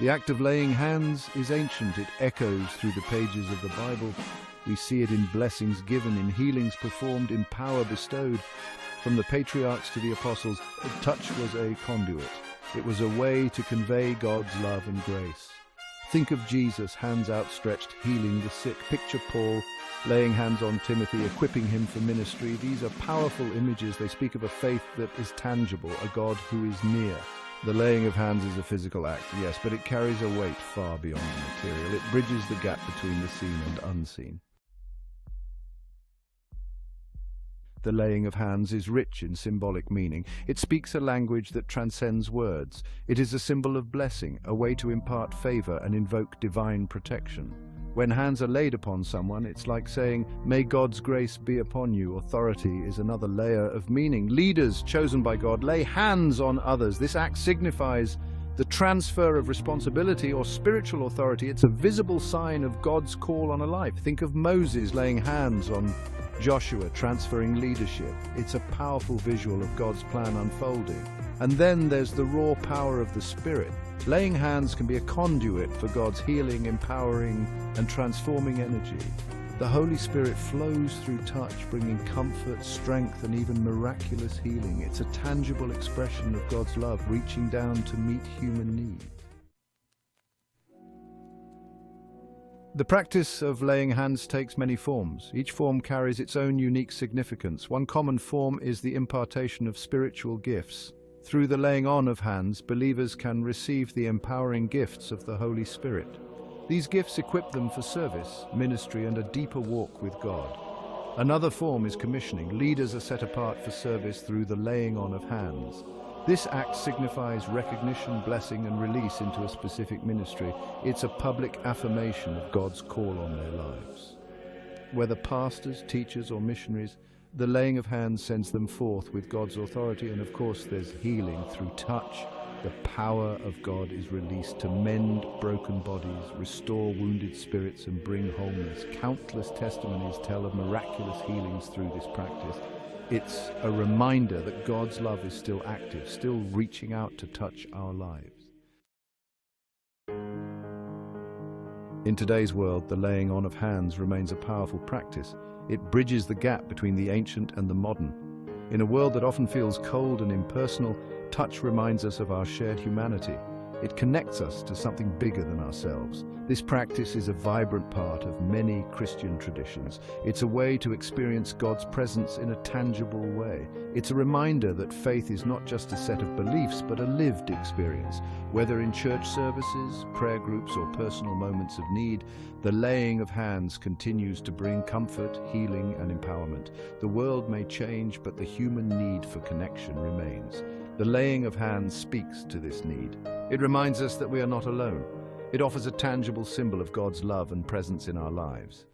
The act of laying hands is ancient. It echoes through the pages of the Bible. We see it in blessings given, in healings performed, in power bestowed. From the patriarchs to the apostles, a touch was a conduit. It was a way to convey God's love and grace. Think of Jesus, hands outstretched, healing the sick. Picture Paul, laying hands on Timothy, equipping him for ministry. These are powerful images. They speak of a faith that is tangible, a God who is near. The laying of hands is a physical act, yes, but it carries a weight far beyond the material. It bridges the gap between the seen and unseen. The laying of hands is rich in symbolic meaning. It speaks a language that transcends words. It is a symbol of blessing, a way to impart favor and invoke divine protection. When hands are laid upon someone, it's like saying, "May God's grace be upon you." Authority is another layer of meaning. Leaders chosen by God lay hands on others. This act signifies the transfer of responsibility or spiritual authority. It's a visible sign of God's call on a life. Think of Moses laying hands on Joshua, transferring leadership. It's a powerful visual of God's plan unfolding. And then there's the raw power of the Spirit. Laying hands can be a conduit for God's healing, empowering, and transforming energy. The Holy Spirit flows through touch, bringing comfort, strength, and even miraculous healing. It's a tangible expression of God's love, reaching down to meet human needs. The practice of laying hands takes many forms. Each form carries its own unique significance. One common form is the impartation of spiritual gifts. Through the laying on of hands, believers can receive the empowering gifts of the Holy Spirit. These gifts equip them for service, ministry, and a deeper walk with God. Another form is commissioning. Leaders are set apart for service through the laying on of hands. This act signifies recognition, blessing, and release into a specific ministry. It's a public affirmation of God's call on their lives. Whether pastors, teachers, or missionaries, the laying of hands sends them forth with God's authority, and of course there's healing through touch. The power of God is released to mend broken bodies, restore wounded spirits, and bring wholeness. Countless testimonies tell of miraculous healings through this practice. It's a reminder that God's love is still active, still reaching out to touch our lives. In today's world, the laying on of hands remains a powerful practice. It bridges the gap between the ancient and the modern. In a world that often feels cold and impersonal, touch reminds us of our shared humanity. It connects us to something bigger than ourselves. This practice is a vibrant part of many Christian traditions. It's a way to experience God's presence in a tangible way. It's a reminder that faith is not just a set of beliefs, but a lived experience. Whether in church services, prayer groups, or personal moments of need, the laying of hands continues to bring comfort, healing, and empowerment. The world may change, but the human need for connection remains. The laying of hands speaks to this need. It reminds us that we are not alone. It offers a tangible symbol of God's love and presence in our lives.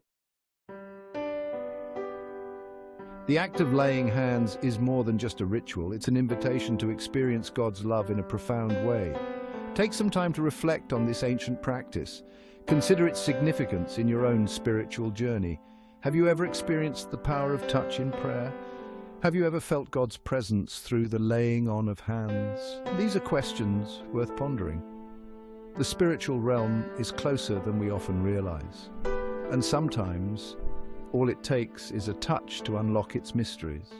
The act of laying hands is more than just a ritual. It's an invitation to experience God's love in a profound way. Take some time to reflect on this ancient practice. Consider its significance in your own spiritual journey. Have you ever experienced the power of touch in prayer? Have you ever felt God's presence through the laying on of hands? These are questions worth pondering. The spiritual realm is closer than we often realize. And sometimes, all it takes is a touch to unlock its mysteries.